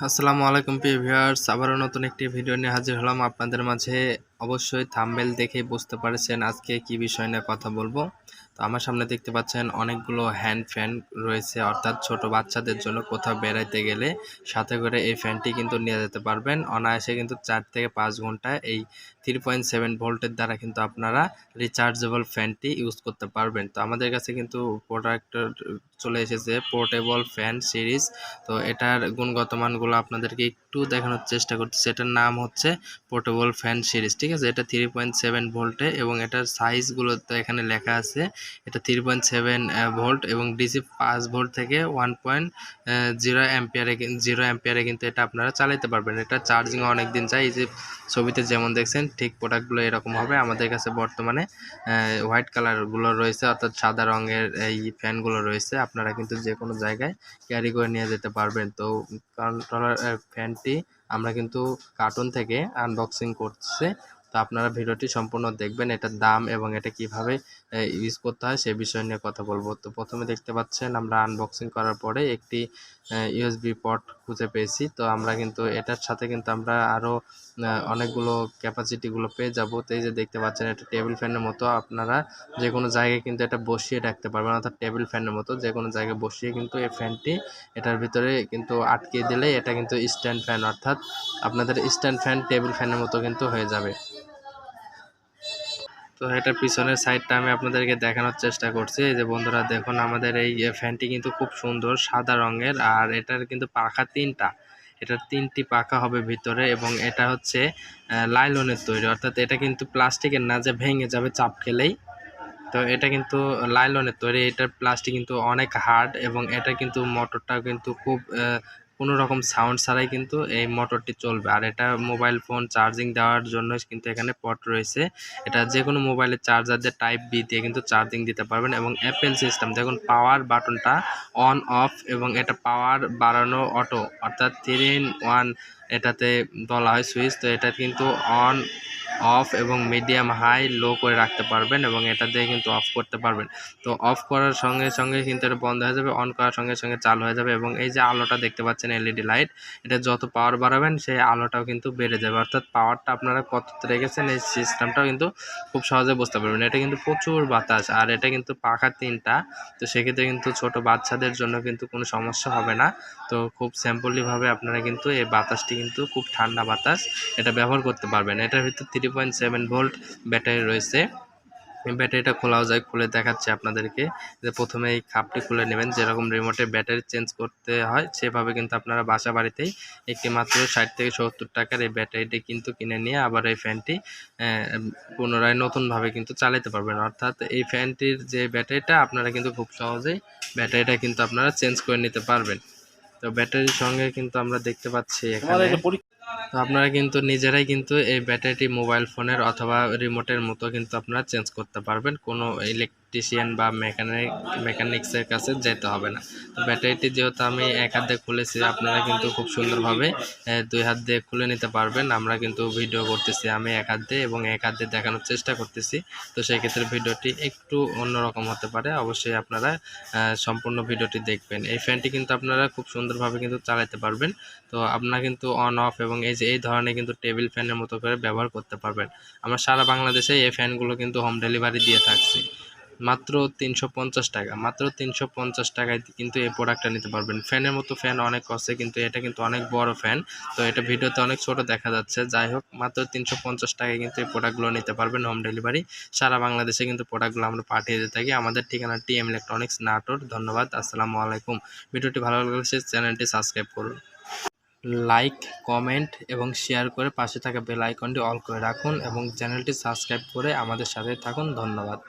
আসসালামু আলাইকুম প্রিয় ভিউয়ার্স, আবারও নতুন একটি ভিডিও নিয়ে হাজির হলাম আপনাদের মাঝে। অবশ্যই থাম্বনেল দেখেই বুঝতে পারছেন আজকে কি বিষয় নিয়ে কথা বলবো। তো আমার সামনে দেখতে পাচ্ছেন অনেকগুলো হ্যান্ড ফ্যান রয়েছে, অর্থাৎ ছোট বাচ্চাদের জন্য কোথাও বেড়াইতে গেলে সাথে করে এই ফ্যানটি কিন্তু নিয়ে যেতে পারবেন অনায়াসে। কিন্তু 4 থেকে 5 ঘন্টা এই 3.7 ভোল্টের দ্বারা কিন্তু আপনারা রিচার্জেবল ফ্যানটি ইউজ করতে পারবেন। তো আমাদের কাছে কিন্তু প্রোডাক্ট চলে এসেছে পোর্টেবল ফ্যান সিরিজ। তো এটার গুণগত মানগুলো আপনাদেরকে একটু দেখানোর চেষ্টা করতেছি। এটার নাম হচ্ছে পোর্টেবল ফ্যান সিরিজ, ঠিক আছে। এটা 3.7 ভোল্টে এবং এটার সাইজগুলো তো এখানে লেখা আছে। এটা 3.7 ভোল্ট এবং ডিসি 5 ভোল্ট থেকে 1.0 অ্যাম্পিয়ারে কিন্তু এটা আপনারা চালাতে পারবেন। এটা চার্জিং অনেক দিন যায়। এই যে ছবিতে যেমন দেখছেন ঠিক প্রোডাক্টগুলো এরকম হবে। আমাদের কাছে বর্তমানে হোয়াইট কালারগুলো রয়েছে, অর্থাৎ সাদা রঙের এই ফ্যানগুলো রয়েছে। আপনারা কিন্তু যে কোনো জায়গায় ক্যারি করে নিয়ে যেতে পারবেন। তো কন্ট্রোলার ফ্যানটি আমরা কিন্তু কার্টুন থেকে আনবক্সিং করছে। তো আপনারা ভিডিওটি সম্পূর্ণ দেখবেন। এটার দাম এবং এটা কিভাবে ইউজ করতে হয় সে বিষয় নিয়ে কথা বলবো। তো প্রথমে দেখতে পাচ্ছেন আমরা আনবক্সিং করার পরে একটি ইউএসবি পোর্ট খুঁজে পেয়েছি। তো আমরা কিন্তু এটার সাথে কিন্তু আমরা আরও অনেকগুলো ক্যাপাসিটিগুলো পেয়ে যাব। তো এই যে দেখতে পাচ্ছেন এটা টেবিল ফ্যানের মতো, আপনারা যে কোনো জায়গায় কিন্তু এটা বসিয়ে রাখতে পারবেন, অর্থাৎ টেবিল ফ্যানের মতো যে কোনো জায়গায় বসিয়ে কিন্তু এই ফ্যানটি এটার ভিতরে কিন্তু আটকে দিলে এটা কিন্তু স্ট্যান্ড ফ্যান, অর্থাৎ আপনাদের স্ট্যান্ড ফ্যান টেবিল ফ্যানের মতো কিন্তু হয়ে যাবে। তো এটার পিছনের সাইডটা আমি আপনাদেরকে দেখানোর চেষ্টা করছি। এই যে বন্ধুরা দেখুন, আমাদের এই ফ্যানটি কিন্তু খুব সুন্দর সাদা রঙের, আর এটার কিন্তু পাখা 3টা। এটার 3টি পাখা হবে ভিতরে এবং এটা হচ্ছে লাইলনের তৈরি, অর্থাৎ এটা কিন্তু প্লাস্টিকের না যে ভেঙে যাবে চাপ খেলেই। তো এটা কিন্তু লাইলনের তৈরি। এটার প্লাস্টিক কিন্তু অনেক হার্ড এবং এটা কিন্তু মোটরটা কিন্তু খুব কোনো রকম সাউন্ড ছাড়াই কিন্তু এই মোটরটি চলবে। আর এটা মোবাইল ফোন চার্জিং দেওয়ার জন্য কিন্তু এখানে পট রয়েছে। এটা যে কোনো মোবাইলের চার্জার দিয়ে টাইপ বি দিয়ে কিন্তু চার্জিং দিতে পারবেন। এবং অ্যাপেল সিস্টেম দেখুন, পাওয়ার বাটনটা অন অফ এবং এটা পাওয়ার বাড়ানো অটো, অর্থাৎ 3 in 1 এটাতে বলা হয় সুইচ। তো এটা কিন্তু অন অফ এবং মিডিয়াম হাই লো করে রাখতে পারবেন এবং এটা দিয়ে কিন্তু অফ করতে পারবেন। তো অফ করার সঙ্গে সঙ্গে কিন্তু এটা বন্ধ হয়ে যাবে, অন করার সঙ্গে সঙ্গে চালু হয়ে যাবে। এবং এই যে আলোটা দেখতে পাচ্ছেন এলইডি লাইট, এটা যত পাওয়ার বাড়াবেন সেই আলোটাও কিন্তু বেড়ে যাবে, অর্থাৎ পাওয়ারটা আপনারা কততে রেখেছেন এই সিস্টেমটাও কিন্তু খুব সহজে বুঝতে পারবেন। এটা কিন্তু প্রচুর বাতাস, আর এটা কিন্তু পাখা 3টা। তো সেক্ষেত্রে কিন্তু ছোট বাচ্চাদের জন্য কিন্তু কোনো সমস্যা হবে না। তো খুব সিম্পলিভাবে আপনারা কিন্তু এই বাতাসটি কিন্তু খুব ঠান্ডা বাতাস এটা ব্যবহার করতে পারবেন। এটার ভিতর 3.7 ভোল্ট ব্যাটারি রয়েছে। ব্যাটারিটা খোলাও যায়, খুলে দেখাচ্ছে আপনাদেরকে। যে প্রথমে এই খাপটি খুলে নেবেন, যেরকম রিমোটে ব্যাটারি চেঞ্জ করতে হয় সেভাবে কিন্তু আপনারা বাসা বাড়িতেই একটি মাত্র 60 থেকে 70 টাকার এই ব্যাটারিটি কিন্তু কিনে নিয়ে আবার এই ফ্যানটি পুনরায় নতুনভাবে কিন্তু চালাতে পারবেন। অর্থাৎ এই ফ্যানটির যে ব্যাটারিটা আপনারা কিন্তু খুব সহজেই ব্যাটারিটা কিন্তু আপনারা চেঞ্জ করে নিতে পারবেন। তো ব্যাটারির সঙ্গে কিন্তু আমরা দেখতে পাচ্ছি এখানে, তো আপনারা কিন্তু নিজেরাই কিন্তু এই ব্যাটারিটি মোবাইল ফোনের অথবা রিমোটের মতো কিন্তু আপনারা চেঞ্জ করতে পারবেন। কোনো ইলেকট্রিশিয়ান বা মেকানিক্সের কাছে যেতে হবে না। তো ব্যাটারিটি যেহেতু আমি এক হাত দিয়ে খুলেছি, আপনারা কিন্তু খুব সুন্দরভাবে 2 হাত দিয়ে খুলে নিতে পারবেন। আমরা কিন্তু ভিডিও করতেছি আমি এক হাত দিয়ে এবং এক হাত দিয়ে দেখানোর চেষ্টা করতেছি। তো সেই ক্ষেত্রে ভিডিওটি একটু অন্যরকম হতে পারে, অবশ্যই আপনারা সম্পূর্ণ ভিডিওটি দেখবেন। এই ফ্যানটি কিন্তু আপনারা খুব সুন্দরভাবে কিন্তু চালাতে পারবেন। তো আপনারা কিন্তু অন অফ এবং এই যে এই ধরনের কিন্তু টেবিল ফ্যানের মতো করে ব্যবহার করতে পারবেন। আমরা সারা বাংলাদেশে এই ফ্যানগুলো কিন্তু হোম ডেলিভারি দিয়ে থাকছি। মাত্র 350 টাকা, মাত্র 350 টাকায় কিন্তু এই প্রোডাক্টটা নিতে পারবেন। ফ্যানের মতো ফ্যান অনেক কস্টে, কিন্তু এটা কিন্তু অনেক বড় ফ্যান। তো এটা ভিডিওতে অনেক ছোট দেখা যাচ্ছে। যাই হোক, মাত্র 350 টাকায় কিন্তু এই প্রোডাক্টগুলো নিতে পারবেন হোম ডেলিভারি। সারা বাংলাদেশে কিন্তু প্রোডাক্টগুলো আমরা পাঠিয়ে দিয়ে থাকি। আমাদের ঠিকানা টিএম ইলেকট্রনিক্স, নাটোর। ধন্যবাদ। আসসালামু আলাইকুম। ভিডিওটি ভালো লাগলে চ্যানেলটি সাবস্ক্রাইব করুন, লাইক, কমেন্ট এবং শেয়ার করে পাশে থাকা বেল আইকনটি অল করে রাখুন এবং চ্যানেলটি সাবস্ক্রাইব করে আমাদের সাথে থাকুন। ধন্যবাদ।